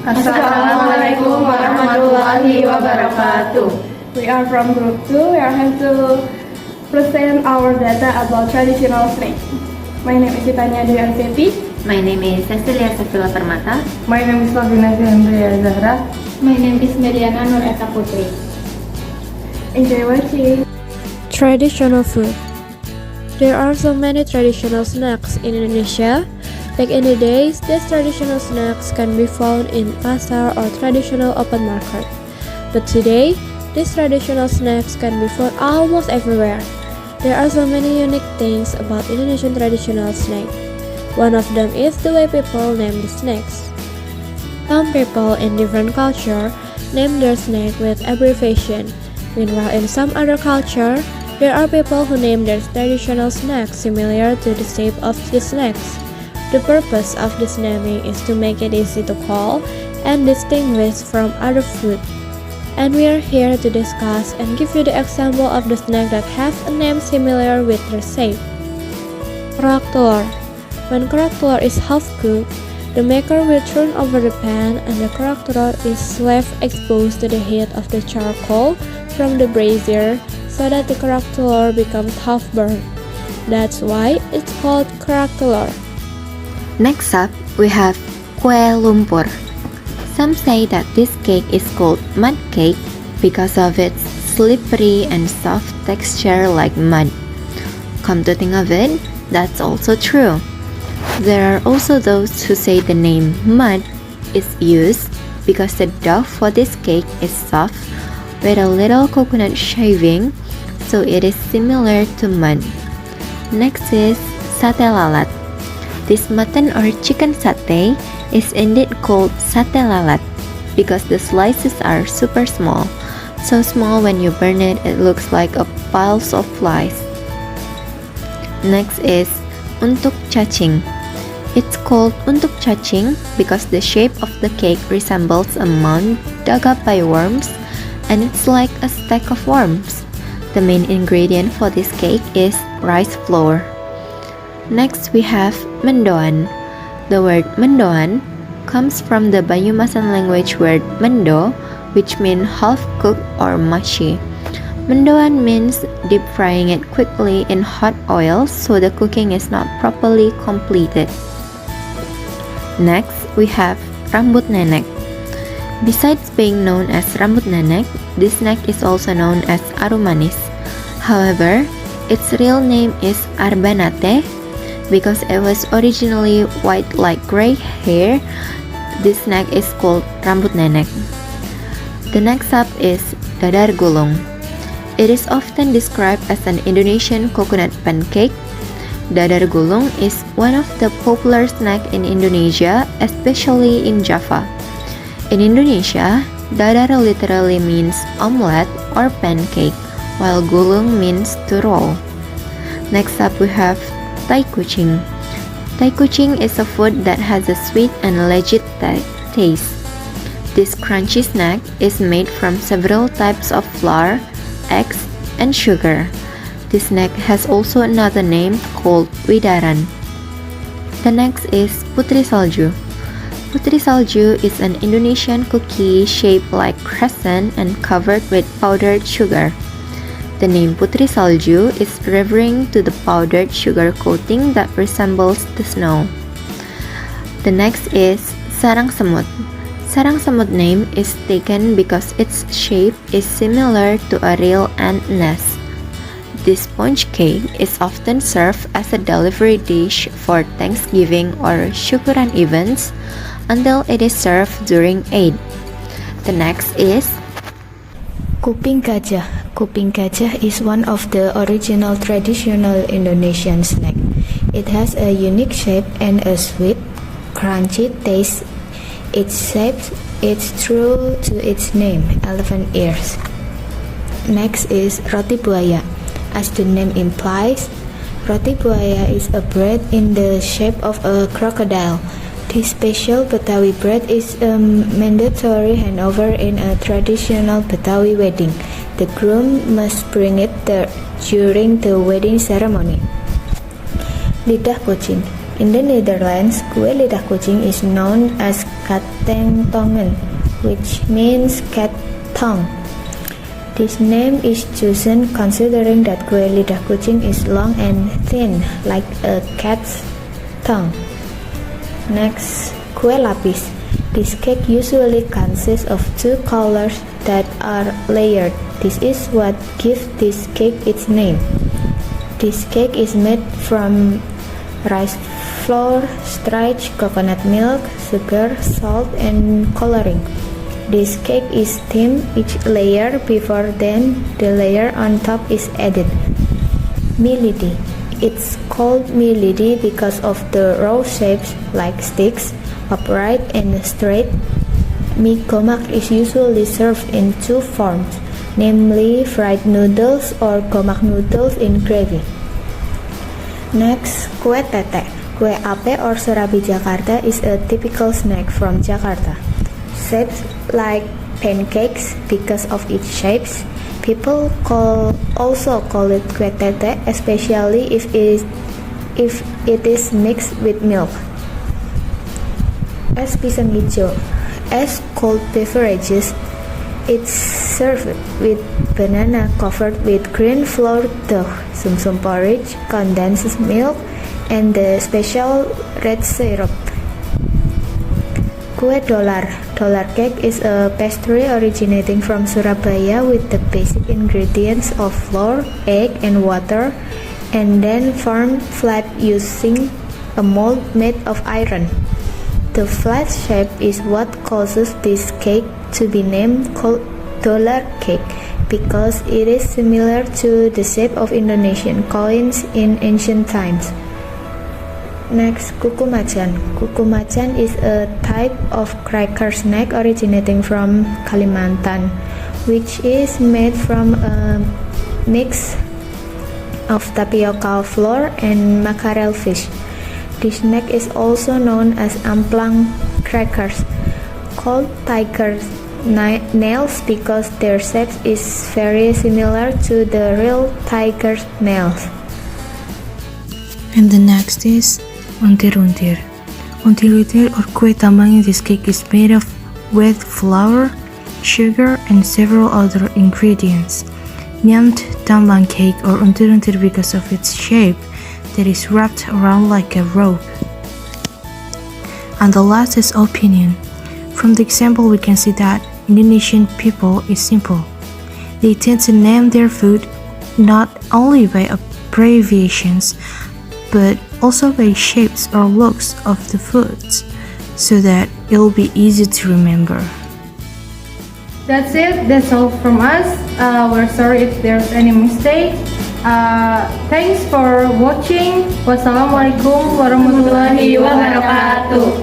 Assalamualaikum warahmatullahi wabarakatuh. We are from Group 2. We are here to present our data about traditional snake. My name is Titania Dwi Arzety. My name is Cecillia Permata. My name is Lovina Seandria Azzahra. My name is Meliana Nur Eka Putri. Enjoy watching. Traditional food. There are so many traditional snacks in Indonesia. Back in the days, these traditional snacks can be found in pasar or traditional open market. But today, these traditional snacks can be found almost everywhere. There are so many unique things about Indonesian traditional snack. One of them is the way people name the snacks. Some people in different culture name their snack with abbreviation. Meanwhile, in some other culture, there are people who name their traditional snacks similar to the shape of the snacks. The purpose of this naming is to make it easy to call and distinguish from other food. And we are here to discuss and give you the example of the snack that has a name similar with their shape. Kerak telur. When kerak telur is half cooked, the maker will turn over the pan and the kerak telur is left exposed to the heat of the charcoal from the brazier so that the kerak telur becomes half burnt. That's why it's called kerak telur. Next up, we have kue lumpur. Some say that this cake is called mud cake because of its slippery and soft texture like mud. Come to think of it, that's also true. There are also those who say the name mud is used because the dough for this cake is soft with a little coconut shaving, so it is similar to mud. Next is sate lalat. This mutton or chicken satay is indeed called sate lalat because the slices are super small. So small when you burn it, it looks like a pile of flies. Next is untuk cacing. It's called untuk cacing because the shape of the cake resembles a mound dug up by worms, and it's like a stack of worms. The main ingredient for this cake is rice flour. Next we have mendoan. The word mendoan comes from the Banyumasan language word mendo, which means half-cooked or mushy. Mendoan means deep frying it quickly in hot oil so the cooking is not properly completed. Next, we have rambut nenek. Besides being known as rambut nenek, this snack is also known as arumanis. However, its real name is arbanate. Because it was originally white like gray hair, this snack is called rambut nenek. The next up is dadar gulung. It is often described as an Indonesian coconut pancake. Dadar gulung is one of the popular snacks in Indonesia, especially in Java. In Indonesia, dadar literally means omelette or pancake, while gulung means to roll. Next up we have tai kucing. Tai kucing is a food that has a sweet and legit taste. This crunchy snack is made from several types of flour, eggs, and sugar. This snack has also another name called widaran. The next is putri salju. Putri salju is an Indonesian cookie shaped like crescent and covered with powdered sugar. The name putri salju is referring to the powdered sugar coating that resembles the snow. The next is sarang semut. Sarang semut name is taken because its shape is similar to a real ant nest. This sponge cake is often served as a delivery dish for Thanksgiving or syukuran events until it is served during Eid. The next is Kuping gajah. Kuping gajah is one of the original traditional Indonesian snack. It has a unique shape and a sweet, crunchy taste. Its shape is true to its name, elephant ears. Next is roti buaya. As the name implies, roti buaya is a bread in the shape of a crocodile. This special Betawi bread is a mandatory handover in a traditional Betawi wedding. The groom must bring it there during the wedding ceremony. Lidah kucing. In the Netherlands, kue lidah kucing is known as katengtongen, which means cat tongue. This name is chosen considering that kue lidah kucing is long and thin, like a cat's tongue. Next, kue lapis. This cake usually consists of two colors that are layered. This is what gives this cake its name. This cake is made from rice flour, starch, coconut milk, sugar, salt, and coloring. This cake is steamed each layer before then the layer on top is added. Milidi. It's called milidi because of the row shapes like sticks, upright and straight. Mie gomak is usually served in two forms, namely fried noodles or gomak noodles in gravy. Next, kue tete. Kue ape or serabi Jakarta is a typical snack from Jakarta. Shaped like pancakes because of its shapes, people also call it kue tete, especially if it is mixed with milk. Es pisang hijau. As cold beverages, it's served with banana covered with green flour dough, sum-sum porridge, condensed milk, and the special red syrup. Kue dolar. Dolar cake is a pastry originating from Surabaya with the basic ingredients of flour, egg, and water, and then formed flat using a mold made of iron. The flat shape is what causes this cake to be named dollar cake because it is similar to the shape of Indonesian coins in ancient times. Next, kuku macan. Kuku macan is a type of cracker snack originating from Kalimantan, which is made from a mix of tapioca flour and mackerel fish. This snack is also known as amplang crackers, called tiger nails because their shape is very similar to the real tiger nails. And the next is untir-untir. Untir-untir or kue tambang in this cake is made of wet flour, sugar, and several other ingredients. Named tambang cake or untir-untir because of its shape that is wrapped around like a rope. And the last is opinion. From the example we can see that Indonesian people is simple. They tend to name their food not only by abbreviations but also by shapes or looks of the foods so that it will be easy to remember. That's it. That's all from us. We're sorry if there's any mistake. Thanks for watching. Wassalamualaikum warahmatullahi wabarakatuh.